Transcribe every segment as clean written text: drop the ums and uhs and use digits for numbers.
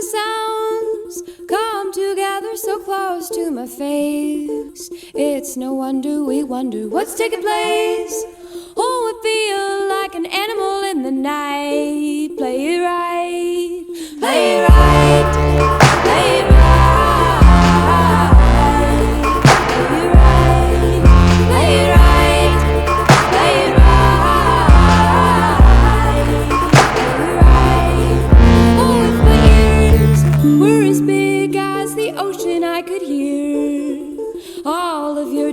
the sounds come together so close to my face. It's no wonder we wonder what's taking place. Oh, I feel like an animal in the night. Play it right, play it right, play it right.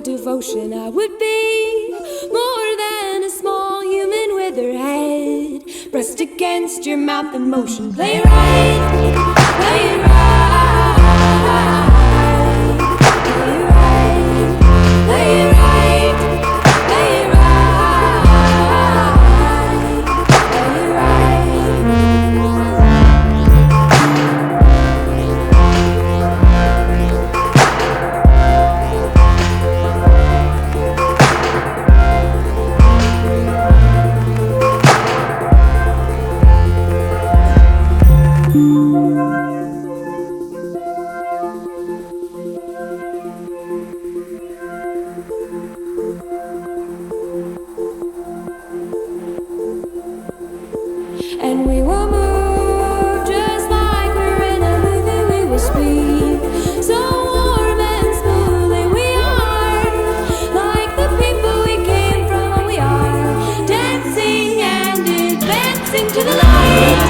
Devotion, I would be more than a small human with her head pressed against your mouth in motion. Play it right, play it right, play it right, play it right, play it and we will move just like we're in a movie. We will speak so warm and smoothly. We are like the people we came from. We are dancing and advancing to the light.